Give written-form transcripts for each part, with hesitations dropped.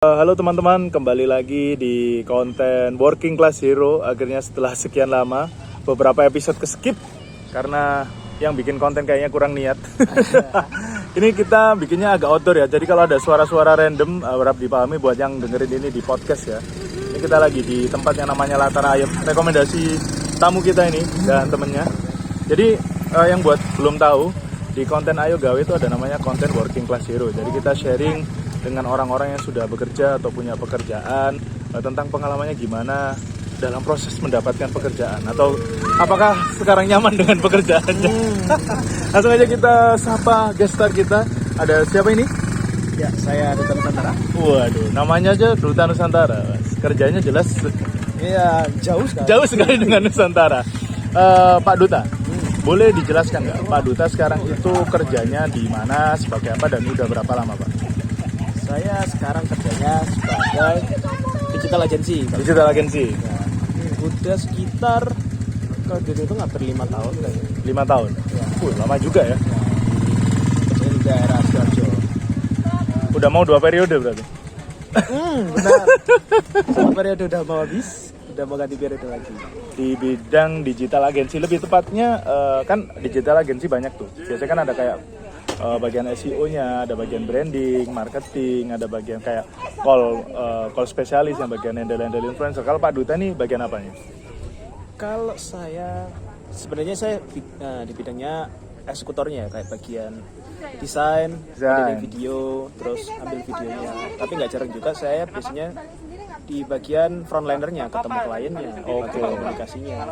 Halo teman-teman, kembali lagi di konten Working Class Hero. Akhirnya setelah sekian lama, beberapa episode ke-skip karena yang bikin konten kayaknya kurang niat. Ini kita bikinnya agak outdoor ya, jadi kalau ada suara-suara random harap dipahami buat yang dengerin ini di podcast ya. Ini kita lagi di tempat yang namanya Latar Ayam, rekomendasi tamu kita ini dan temennya. Jadi yang buat belum tahu, di konten Ayo Gawe itu ada namanya konten Working Class Hero. Jadi kita sharing dengan orang-orang yang sudah bekerja atau punya pekerjaan, tentang pengalamannya gimana dalam proses mendapatkan pekerjaan atau apakah sekarang nyaman dengan pekerjaannya. Langsung aja kita sapa guest star kita. Ada siapa ini? Ya, saya Duta Nusantara. Waduh, namanya aja Duta Nusantara. Kerjanya jelas Iya, jauh sekali. jauh sekali dengan Nusantara. Pak Duta, boleh dijelaskan nggak Pak Duta sekarang itu kerjanya di mana, sebagai apa, dan udah berapa lama Pak? Saya sekarang kerjanya sebagai digital agency. Digital agency. Ya, udah sekitar kalau itu hampir 5 tahun kayaknya. 5 tahun? Ya. Lama juga ya. Kerjanya di daerah Sidoarjo. Udah mau 2 periode berarti? Benar. Satu periode udah mau habis, udah mau ganti periode lagi. Di bidang digital agency, lebih tepatnya kan digital agency banyak tuh. Biasanya kan ada kayak bagian SEO-nya, ada bagian branding, marketing, ada bagian kayak call spesialis yang bagian handle influencer. Kalau Pak Duta nih bagian apanya? Kalau saya sebenarnya saya di bidangnya eksekutornya ya, kayak bagian desain, editing video, terus ambil videonya. Tapi nggak jarang juga saya biasanya di bagian frontlinernya, ketemu kliennya, Oke. komunikasinya. Ya.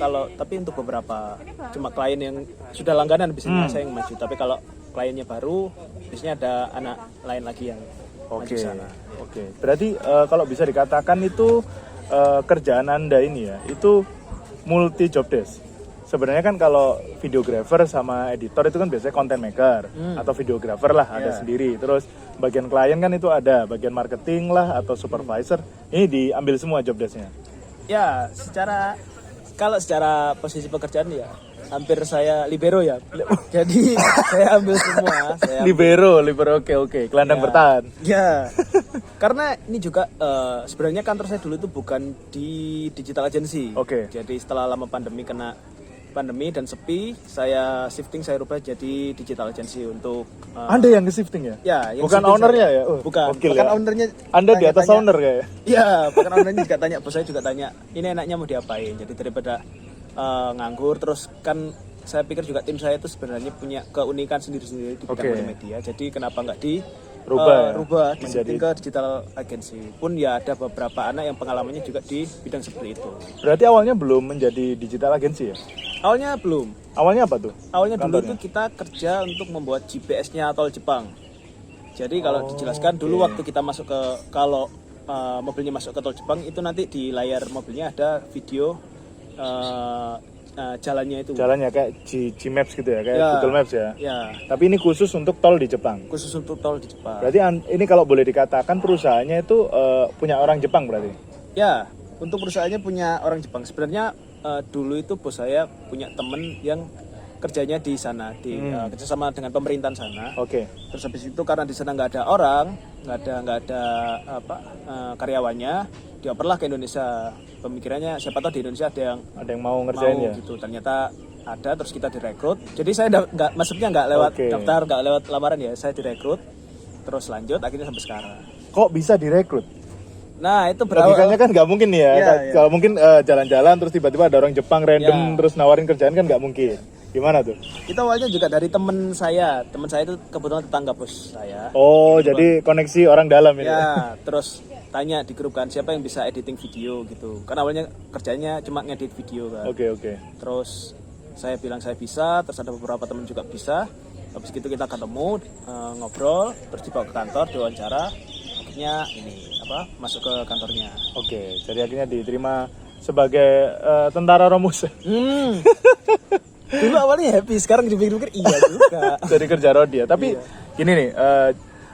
Kalau tapi untuk beberapa cuma klien yang sudah langganan biasanya saya yang maju. Tapi kalau kliennya baru, biasanya ada anak lain lagi yang maju sana. Oke. Berarti kalau bisa dikatakan itu kerjaan Anda ini ya, itu multi job desk. Sebenarnya kan kalau videographer sama editor itu kan biasanya content maker atau videographer lah, ada sendiri. Terus bagian klien kan itu ada, bagian marketing lah atau supervisor. Ini diambil semua job desk-nya. Ya, kalau secara posisi pekerjaan ya hampir saya libero ya. Jadi saya ambil semua. Libero, oke. Gelandang bertahan. Ya, karena ini juga sebenarnya kantor saya dulu itu bukan di digital agency. Oke. Jadi setelah lama kena pandemi dan sepi, saya rubah jadi digital agency untuk Anda yang nge-shifting ya? Ya, yang bukan shifting ownernya saya. ya? Bukan ya? ownernya. Anda di atas owner kayak? Iya, bahkan ownernya juga tanya, bos saya juga tanya, ini enaknya mau diapain? Jadi daripada nganggur, terus kan saya pikir juga tim saya itu sebenarnya punya keunikan sendiri-sendiri di bidang multimedia. Jadi kenapa nggak rubah menjadi ke digital agency? Pun ya ada beberapa anak yang pengalamannya juga di bidang seperti itu. Berarti awalnya belum menjadi digital agency ya? Awalnya belum. Awalnya apa tuh? Awalnya dulu itu kita kerja untuk membuat GPS-nya tol Jepang. Jadi kalau dijelaskan dulu waktu kita masuk kalau mobilnya masuk ke tol Jepang itu nanti di layar mobilnya ada video jalannya itu. Jalannya kayak G-Maps gitu ya, kayak Google Maps ya. Ya. Tapi ini khusus untuk tol di Jepang. Khusus untuk tol di Jepang. Berarti ini kalau boleh dikatakan perusahaannya itu punya orang Jepang berarti? Ya, untuk perusahaannya punya orang Jepang. Sebenarnya dulu itu bos saya punya temen yang kerjanya di sana, kerjasama dengan pemerintahan sana. Oke. Terus habis itu karena di sana nggak ada orang, nggak ada karyawannya, dioperlah ke Indonesia. Pemikirannya siapa tahu di Indonesia ada yang mau ngerjain ya gitu. Ternyata ada, terus kita direkrut. Jadi saya maksudnya nggak lewat daftar, nggak lewat lamaran ya, saya direkrut. Terus lanjut akhirnya sampai sekarang. Kok bisa direkrut? Nah itu berawal. Logikanya kan nggak mungkin ya. Kalau mungkin jalan-jalan terus tiba-tiba ada orang Jepang random terus nawarin kerjaan kan nggak mungkin. Gimana tuh? Itu awalnya juga dari teman saya itu kebetulan tetangga bos saya. Oh, jadi koneksi orang dalam ini. Ya, terus tanya di grup kan siapa yang bisa editing video gitu. Karena awalnya kerjanya cuma ngedit video kan. Oke. Terus saya bilang saya bisa, terus ada beberapa teman juga bisa. Habis itu kita ketemu, ngobrol, terus dibawa ke kantor, diwawancara. Akhirnya masuk ke kantornya. Oke, jadi akhirnya diterima sebagai tentara Romus. Dulu awalnya happy, sekarang dipikir-pikir iya juga. Jadi kerja roda. Tapi gini nih,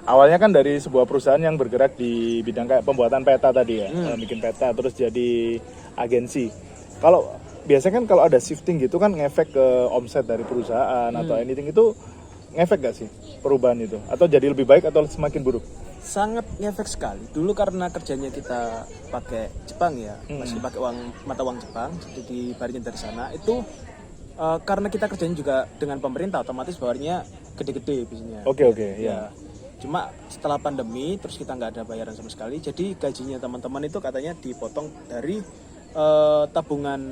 awalnya kan dari sebuah perusahaan yang bergerak di bidang kayak pembuatan peta tadi ya, bikin peta terus jadi agensi. Kalau biasanya kan kalau ada shifting gitu kan ngefek ke omset dari perusahaan atau anything, itu ngefek gak sih perubahan itu? Atau jadi lebih baik atau semakin buruk? Sangat ngefek sekali. Dulu karena kerjanya kita pakai Jepang ya, masih pakai mata uang Jepang, jadi dibayarin dari sana. Itu karena kita kerjanya juga dengan pemerintah, otomatis bayarnya gede-gede biasanya. Oke, Ya. Cuma setelah pandemi, terus kita nggak ada bayaran sama sekali. Jadi gajinya teman-teman itu katanya dipotong dari tabungan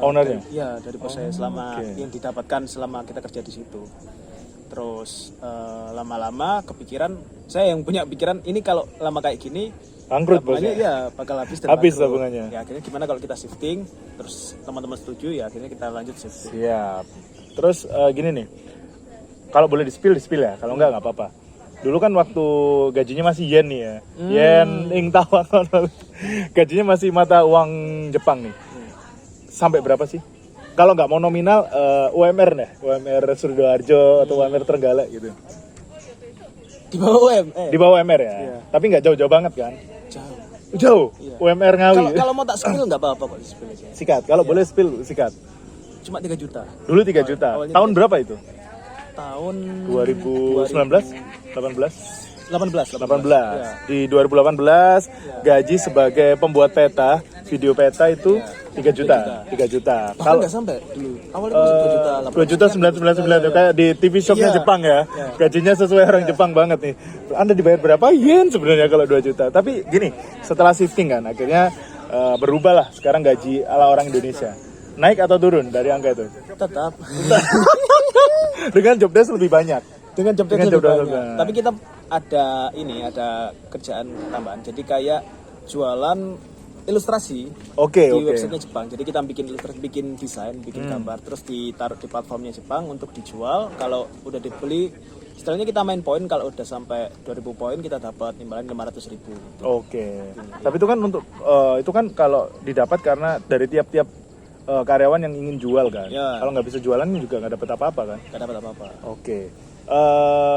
ownernya? dari bos saya selama yang didapatkan selama kita kerja di situ. Terus lama-lama kepikiran, saya yang punya pikiran ini kalau lama kayak gini bangkrut tabungannya bosnya. ya bakal habis dan Habis bangkrut. tabungannya. Ya akhirnya gimana kalau kita shifting, terus teman-teman setuju ya akhirnya kita lanjut shifting. Siap. Terus gini nih, kalau boleh di-spill ya, kalau nggak apa-apa. Dulu kan waktu gajinya masih yen nih ya, yen ing tahu gajinya masih mata uang Jepang nih. Sampai berapa sih? Kalau nggak mau nominal, UMR nih, UMR Sidoarjo atau UMR Trenggalek gitu. Di bawah UMR. Di bawah UMR ya, Iya. tapi nggak jauh-jauh banget kan? Jauh. Jauh. Iya. UMR Ngawi. Kalau mau tak spill nggak apa-apa kok di spill aja. Sikat, kalau boleh spill sikat. Cuma 3 juta. Dulu 3 juta. Awalnya Tahun berapa itu? Tahun 2019? 18? 18. 18. Ya. Di 2018 gaji sebagai pembuat peta, video peta itu 3 juta. 3 juta. Bahkan Kalau nggak sampai dulu. Awalnya masih 2 juta. 2 juta 999 itu kayak di TV shopnya Iya. Jepang ya. Gajinya sesuai orang Jepang banget nih. Anda dibayar berapa yen sebenarnya kalau 2 juta. Tapi gini, setelah shifting kan akhirnya berubah lah sekarang gaji ala orang Indonesia. Naik atau turun dari angka itu? Tetap. Dengan job desk lebih banyak. Dengan job desk Dengan lebih job desk banyak. lebih banyak. Tapi kita ada kerjaan tambahan. Jadi kayak jualan ilustrasi Oke, di oke. websitenya Jepang. Jadi kita bikin ilustrasi, bikin desain, bikin gambar, terus ditaruh di platformnya Jepang untuk dijual. Kalau udah dibeli, istilahnya kita main poin. Kalau udah sampai 2000 poin kita dapat imbalan 500.000. Oke. Tapi itu kan untuk itu kan kalau didapat karena dari tiap-tiap karyawan yang ingin jual kan. Ya. Kalau nggak bisa jualan juga nggak dapat apa-apa kan. Gak dapat apa-apa. Oke.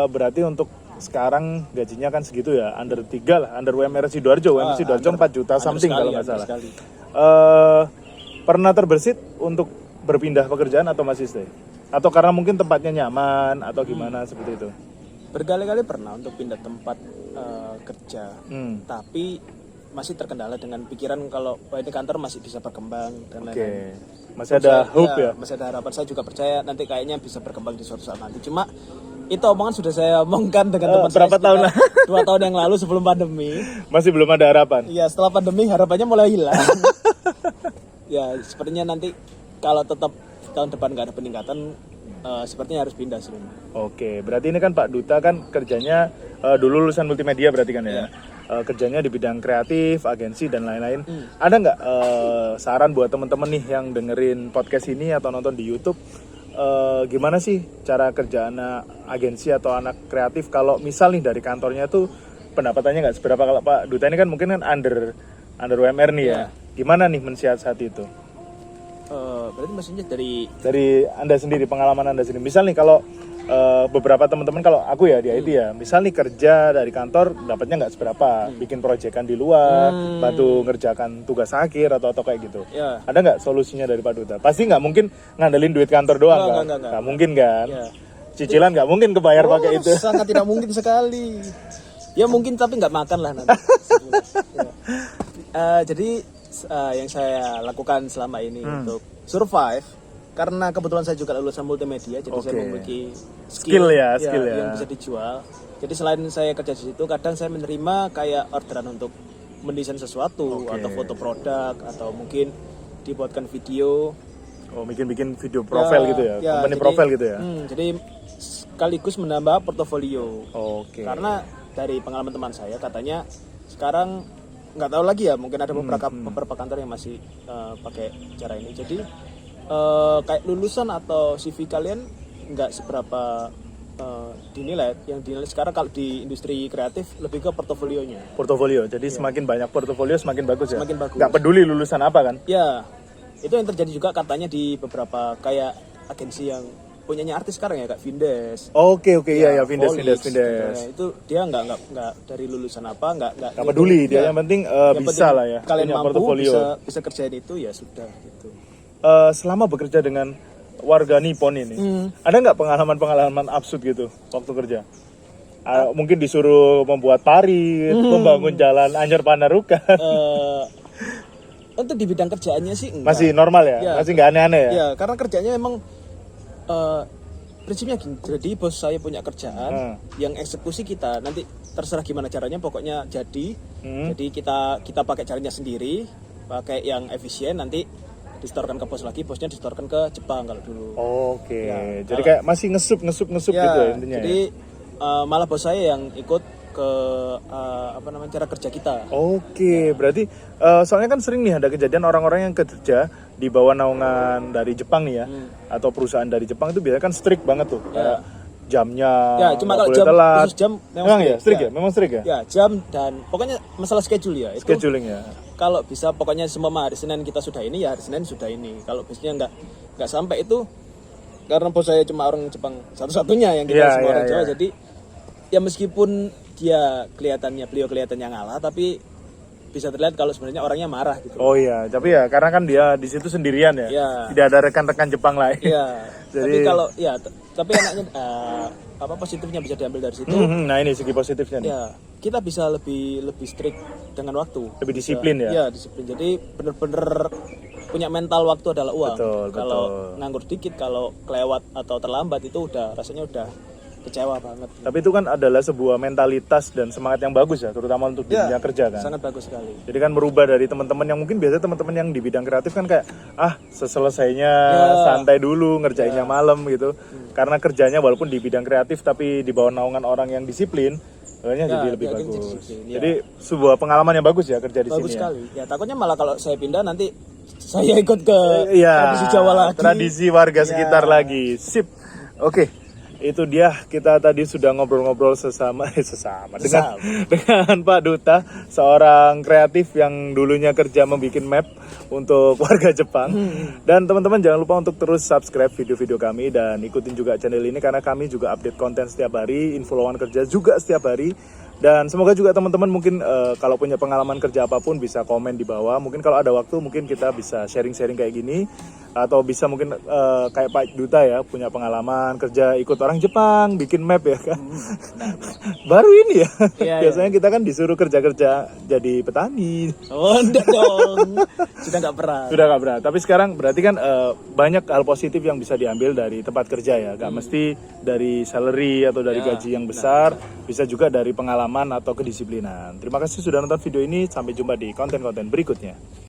Berarti untuk sekarang gajinya kan segitu ya, under 3 lah, under UMR Sidoarjo. UMR Sidoarjo 4 juta something kalau nggak salah. Sekali. Pernah terbersit untuk berpindah pekerjaan atau masih stay? Atau karena mungkin tempatnya nyaman atau gimana seperti itu? Berkali-kali pernah untuk pindah tempat kerja. Tapi masih terkendala dengan pikiran kalau ini kantor masih bisa berkembang dan Oke. lain-lain. Masih ada hope ya? Masih ada harapan. Saya juga percaya nanti kayaknya bisa berkembang di suatu saat nanti. Cuma itu omongan sudah saya omongkan dengan teman berapa saya tahun sekitar 2 tahun yang lalu sebelum pandemi. Masih belum ada harapan? Iya, setelah pandemi harapannya mulai hilang. Ya, sepertinya nanti kalau tetap tahun depan nggak ada peningkatan, sepertinya harus pindah sih. Oke, berarti ini kan Pak Duta kan kerjanya dulu lulusan multimedia berarti kan ya? Kerjanya di bidang kreatif, agensi dan lain-lain. Ada nggak saran buat teman-teman nih yang dengerin podcast ini atau nonton di YouTube? Gimana sih cara kerja anak agensi atau anak kreatif kalau misal nih dari kantornya tuh pendapatannya nggak seberapa? Kalau Pak Duta ini kan mungkin kan under UMR nih ya. Gimana nih mensiasati itu? Berarti maksudnya Dari Anda sendiri, pengalaman Anda sendiri. Misal nih kalau beberapa teman-teman, kalau aku ya di IT ya, misal nih kerja dari kantor dapatnya nggak seberapa, bikin proyekan di luar, bantu ngerjakan tugas akhir atau kayak gitu. Ya. Ada nggak solusinya dari Pak Duta? Pasti nggak mungkin ngandelin duit kantor doang kan? Nggak. Nggak mungkin kan? Ya. Cicilan nggak mungkin kebayar pakai itu. Sangat tidak mungkin sekali. Ya mungkin tapi nggak makan lah nanti. Jadi yang saya lakukan selama ini untuk survive, karena kebetulan saya juga lulusan multimedia, jadi saya memiliki skill ya yang bisa dijual. Jadi selain saya kerja di situ, kadang saya menerima kayak orderan untuk mendesain sesuatu atau foto produk atau mungkin dibuatkan video. Oh, bikin video profile gitu ya, company jadi, profile gitu ya. Jadi sekaligus menambah portofolio. Oke. Karena dari pengalaman teman saya katanya sekarang nggak tahu lagi ya, mungkin ada beberapa kantor yang masih pakai cara ini. Jadi kayak lulusan atau CV kalian nggak seberapa dinilai. Yang dinilai sekarang kalau di industri kreatif lebih ke portofolionya. Portofolio. Jadi semakin banyak portofolio semakin bagus ya. Semakin bagus. Nggak peduli lulusan apa kan? Ya, itu yang terjadi juga katanya di beberapa kayak agensi yang punyanya artis sekarang ya, kayak Vindes. Oke, iya Vindes. Volix, itu dia nggak dari lulusan apa, nggak peduli dia, yang penting bisa lah ya, kalian punya mampu portofolio. bisa kerjain itu ya sudah gitu. Selama bekerja dengan warga Nippon ini, ada nggak pengalaman absurd gitu waktu kerja? Mungkin disuruh membuat parit, membangun jalan Anyer Panarukan. Untuk di bidang kerjaannya sih enggak. Masih normal ya? Ya. Masih nggak aneh-aneh ya? Ya, karena kerjanya memang prinsipnya gini. Jadi bos saya punya kerjaan, yang eksekusi kita nanti terserah gimana caranya, pokoknya jadi. Jadi kita pakai caranya sendiri, pakai yang efisien, nanti disetorkan ke bos lagi, bosnya disetorkan ke Jepang kalau dulu. Oke. Ya, Jadi kayak masih ngesup Ya, gitu ya intinya. jadi ya? malah bos saya yang ikut ke cara kerja kita. Oke, berarti soalnya kan sering nih ada kejadian orang-orang yang kerja di bawah naungan dari Jepang nih ya, atau perusahaan dari Jepang itu biasanya kan strict banget tuh, kayak jamnya Ya, cuma nggak kalau boleh jam telat. khusus jam Memang ya, strict ya, memang strict ya, Ya, jam dan pokoknya masalah schedule ya. Itu scheduling ya. kalau bisa pokoknya semua hari Senin kita sudah ini, ya hari Senin sudah ini. Kalau bisnya nggak sampai itu, karena bos saya cuma orang Jepang satu-satunya yang kita Iya, semua iya, orang Jawa, iya. jadi ya meskipun beliau kelihatannya ngalah, tapi bisa terlihat kalau sebenarnya orangnya marah gitu. Oh iya, tapi ya karena kan dia di situ sendirian ya, Iya. tidak ada rekan-rekan Jepang lain. Iya. Tapi Jadi- kalau ya tapi enaknya positifnya bisa diambil dari situ. Nah ini segi positifnya nih. Ya, kita bisa lebih strict dengan waktu. Lebih disiplin ya? Iya, disiplin. Jadi bener-bener punya mental waktu adalah uang. Betul, Kalau betul. nganggur dikit, kalau kelewat atau terlambat itu rasanya udah kecewa banget. Tapi itu kan adalah sebuah mentalitas dan semangat yang bagus ya, terutama untuk Ya, dunia kerja kan. Sangat bagus sekali. Jadi kan merubah dari teman-teman yang mungkin biasa teman-teman yang di bidang kreatif kan kayak seselesainya santai dulu ngerjainnya malam gitu. Karena kerjanya walaupun di bidang kreatif tapi di bawah naungan orang yang disiplin, kayaknya jadi lebih jadi bagus. disiplin, ya. Jadi sebuah pengalaman yang bagus ya kerja di Bagus sini. sekali. Ya, takutnya malah kalau saya pindah nanti saya ikut ke Iya. tradisi Jawa lagi. Tradisi warga Ya. sekitar lagi. Sip. Oke. Itu dia, kita tadi sudah ngobrol-ngobrol sesama dengan Pak Duta, seorang kreatif yang dulunya kerja membuat map untuk warga Jepang. Dan teman-teman jangan lupa untuk terus subscribe video-video kami dan ikutin juga channel ini karena kami juga update konten setiap hari, info lowongan kerja juga setiap hari. Dan semoga juga teman-teman mungkin kalau punya pengalaman kerja apapun bisa komen di bawah. Mungkin kalau ada waktu mungkin kita bisa sharing-sharing kayak gini. Atau bisa mungkin kayak Pak Duta ya, punya pengalaman kerja ikut orang Jepang, bikin map ya kan. Baru ini ya. Iya, Biasanya kita kan disuruh kerja-kerja jadi petani. Oh, enggak dong. Sudah nggak pernah. Sudah nggak berat. Tapi sekarang berarti kan banyak hal positif yang bisa diambil dari tempat kerja ya. Gak mesti dari salary atau dari gaji yang besar. Bisa juga dari pengalaman atau kedisiplinan. Terima kasih sudah nonton video ini. Sampai jumpa di konten-konten berikutnya.